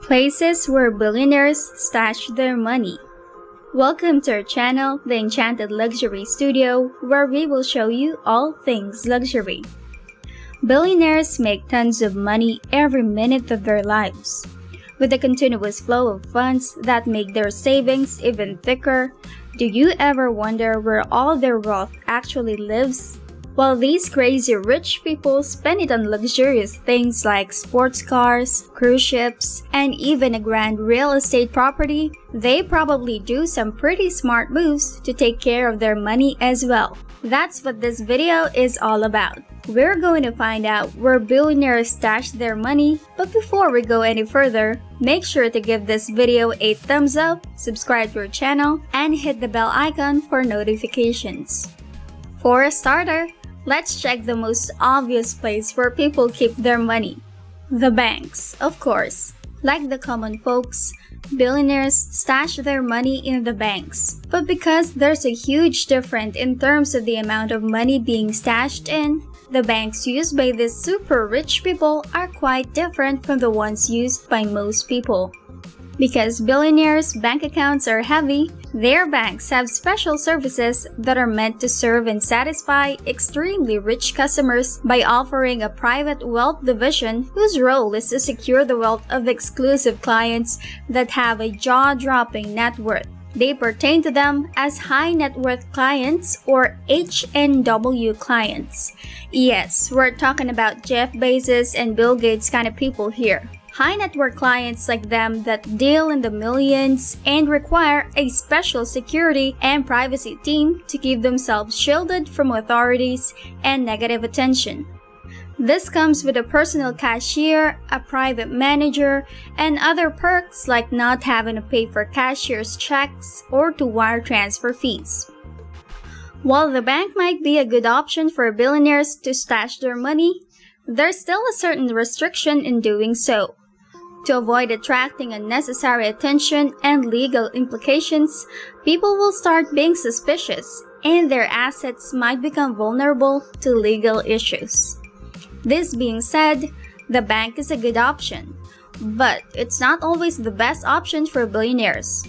Places where billionaires stash their money. Welcome to our channel, The Enchanted Luxury Studio, where we will show you all things luxury. Billionaires make tons of money every minute of their lives. With a continuous flow of funds that make their savings even thicker, do you ever wonder where all their wealth actually lives? While these crazy rich people spend it on luxurious things like sports cars, cruise ships, and even a grand real estate property, they probably do some pretty smart moves to take care of their money as well. That's what this video is all about. We're going to find out where billionaires stash their money, but before we go any further, make sure to give this video a thumbs up, subscribe to our channel, and hit the bell icon for notifications. For a starter, let's check the most obvious place where people keep their money. The banks, of course. Like the common folks, billionaires stash their money in the banks. But because there's a huge difference in terms of the amount of money being stashed in, the banks used by these super rich people are quite different from the ones used by most people. Because billionaires' bank accounts are heavy, their banks have special services that are meant to serve and satisfy extremely rich customers by offering a private wealth division whose role is to secure the wealth of exclusive clients that have a jaw-dropping net worth. They pertain to them as high net worth clients or HNW clients. Yes, we're talking about Jeff Bezos and Bill Gates kind of people here. High net worth clients like them that deal in the millions and require a special security and privacy team to keep themselves shielded from authorities and negative attention. This comes with a personal cashier, a private manager, and other perks like not having to pay for cashier's checks or to wire transfer fees. While the bank might be a good option for billionaires to stash their money, there's still a certain restriction in doing so. To avoid attracting unnecessary attention and legal implications, people will start being suspicious, and their assets might become vulnerable to legal issues. This being said, the bank is a good option, but it's not always the best option for billionaires.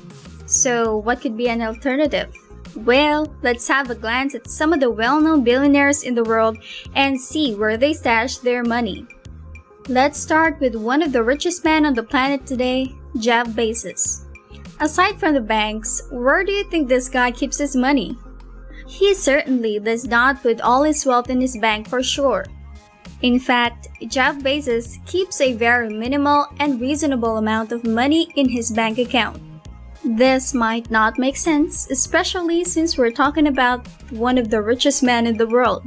So what could be an alternative? Well, let's have a glance at some of the well-known billionaires in the world and see where they stash their money. Let's start with one of the richest men on the planet today, Jeff Bezos. Aside from the banks, where do you think this guy keeps his money? He certainly does not put all his wealth in his bank for sure. In fact, Jeff Bezos keeps a very minimal and reasonable amount of money in his bank account. This might not make sense, especially since we're talking about one of the richest men in the world.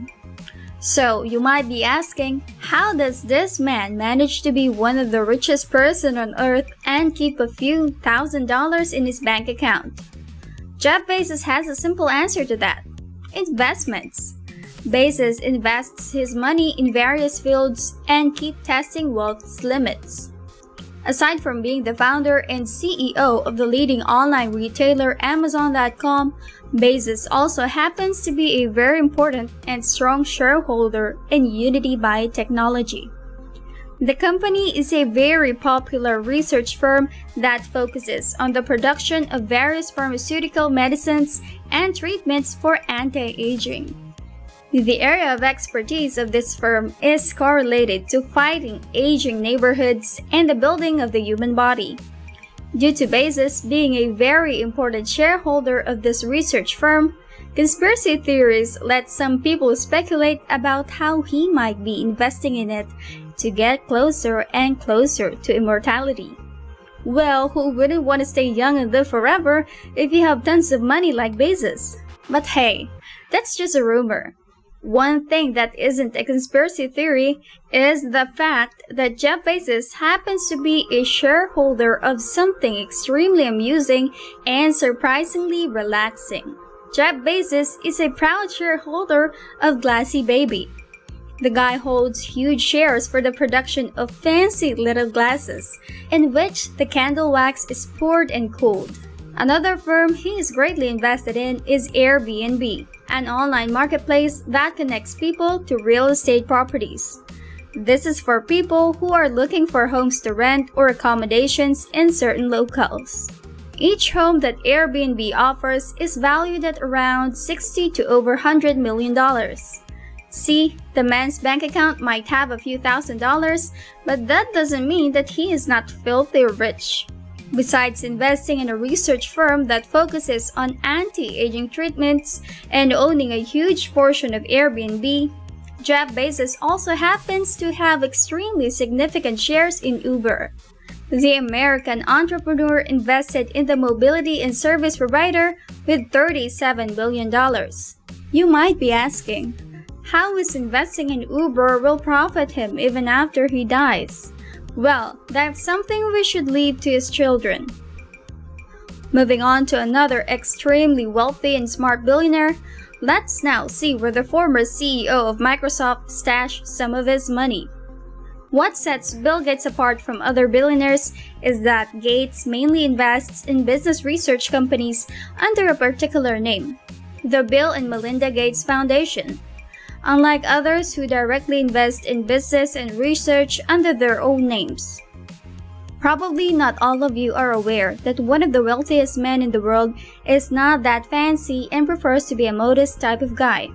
So, you might be asking, how does this man manage to be one of the richest person on earth and keep a few $1,000s in his bank account? Jeff Bezos has a simple answer to that: investments. Bezos invests his money in various fields and keep testing wealth's limits. Aside from being the founder and CEO of the leading online retailer Amazon.com, Bezos also happens to be a very important and strong shareholder in Unity Biotechnology. The company is a very popular research firm that focuses on the production of various pharmaceutical medicines and treatments for anti-aging. The area of expertise of this firm is correlated to fighting aging neighborhoods and the building of the human body. Due to Bezos being a very important shareholder of this research firm, conspiracy theories let some people speculate about how he might be investing in it to get closer and closer to immortality. Well, who wouldn't want to stay young and live forever if you have tons of money like Bezos? But hey, that's just a rumor. One thing that isn't a conspiracy theory is the fact that Jeff Bezos happens to be a shareholder of something extremely amusing and surprisingly relaxing. Jeff Bezos is a proud shareholder of Glassy Baby. The guy holds huge shares for the production of fancy little glasses, in which the candle wax is poured and cooled. Another firm he is greatly invested in is Airbnb, an online marketplace that connects people to real estate properties. This is for people who are looking for homes to rent or accommodations in certain locales. Each home that Airbnb offers is valued at around $60 to over $100 million. See, the man's bank account might have a few $1,000s, but that doesn't mean that he is not filthy rich. Besides investing in a research firm that focuses on anti-aging treatments and owning a huge portion of Airbnb, Jeff Bezos also happens to have extremely significant shares in Uber. The American entrepreneur invested in the mobility and service provider with $37 billion. You might be asking, how is investing in Uber will profit him even after he dies? Well, that's something we should leave to his children. Moving on to another extremely wealthy and smart billionaire, let's now see where the former CEO of Microsoft stashed some of his money. What sets Bill Gates apart from other billionaires is that Gates mainly invests in business research companies under a particular name, the Bill and Melinda Gates Foundation, unlike others who directly invest in business and research under their own names. Probably not all of you are aware that one of the wealthiest men in the world is not that fancy and prefers to be a modest type of guy.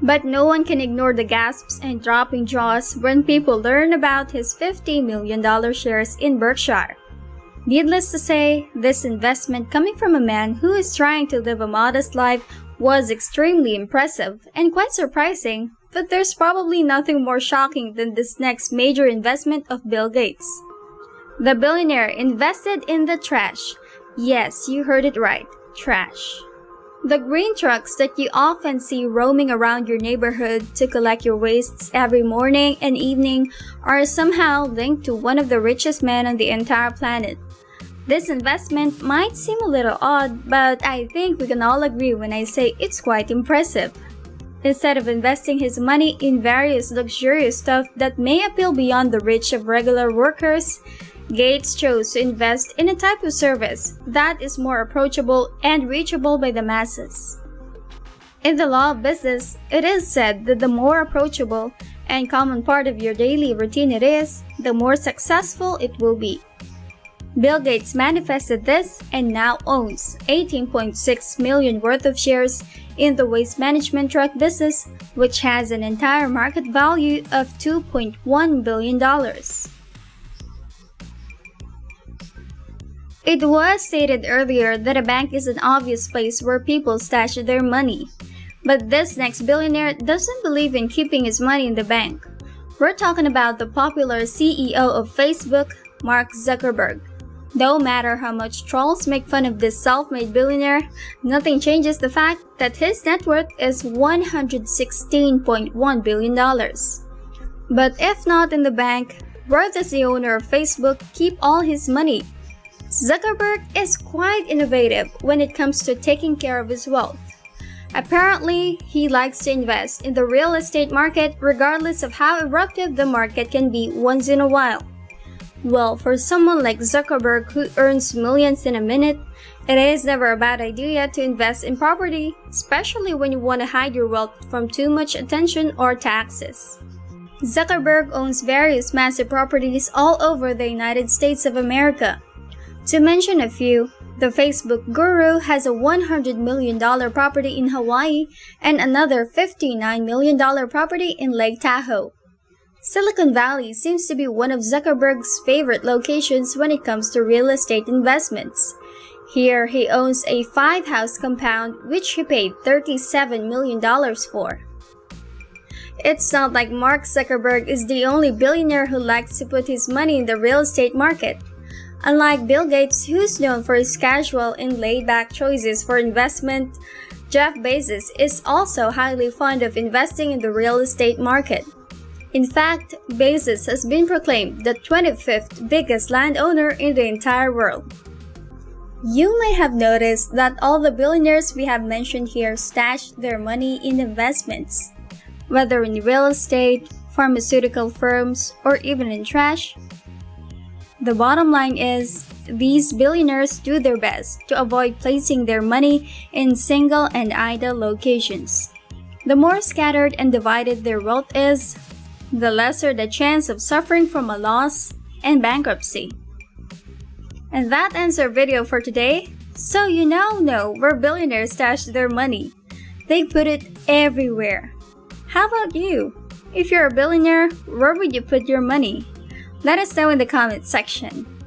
But no one can ignore the gasps and dropping jaws when people learn about his $50 million shares in Berkshire. Needless to say, this investment coming from a man who is trying to live a modest life was extremely impressive and quite surprising, but there's probably nothing more shocking than this next major investment of Bill Gates. The billionaire invested in the trash. Yes, you heard it right, trash. The green trucks that you often see roaming around your neighborhood to collect your wastes every morning and evening are somehow linked to one of the richest men on the entire planet. This investment might seem a little odd, but I think we can all agree when I say it's quite impressive. Instead of investing his money in various luxurious stuff that may appeal beyond the reach of regular workers, Gates chose to invest in a type of service that is more approachable and reachable by the masses. In the law of business, it is said that the more approachable and common part of your daily routine it is, the more successful it will be. Bill Gates manifested this and now owns $18.6 million worth of shares in the waste management truck business, which has an entire market value of $2.1 billion. It was stated earlier that a bank is an obvious place where people stash their money. But this next billionaire doesn't believe in keeping his money in the bank. We're talking about the popular CEO of Facebook, Mark Zuckerberg. No matter how much trolls make fun of this self-made billionaire, nothing changes the fact that his net worth is $116.1 billion. But if not in the bank, where does the owner of Facebook keep all his money? Zuckerberg is quite innovative when it comes to taking care of his wealth. Apparently, he likes to invest in the real estate market regardless of how eruptive the market can be once in a while. Well, for someone like Zuckerberg who earns millions in a minute, it is never a bad idea to invest in property, especially when you want to hide your wealth from too much attention or taxes. Zuckerberg owns various massive properties all over the United States of America. To mention a few, the Facebook guru has a $100 million property in Hawaii and another $59 million property in Lake Tahoe. Silicon Valley seems to be one of Zuckerberg's favorite locations when it comes to real estate investments. Here, he owns a 5-house compound which he paid $37 million for. It's not like Mark Zuckerberg is the only billionaire who likes to put his money in the real estate market. Unlike Bill Gates, who's known for his casual and laid-back choices for investment, Jeff Bezos is also highly fond of investing in the real estate market. In fact, Bezos has been proclaimed the 25th biggest landowner in the entire world. You may have noticed that all the billionaires we have mentioned here stashed their money in investments. Whether in real estate, pharmaceutical firms, or even in trash. The bottom line is, these billionaires do their best to avoid placing their money in single and idle locations. The more scattered and divided their wealth is, the lesser the chance of suffering from a loss and bankruptcy. And that ends our video for today. So you now know where billionaires stash their money. They put it everywhere. How about you? If you're a billionaire, where would you put your money? Let us know in the comment section.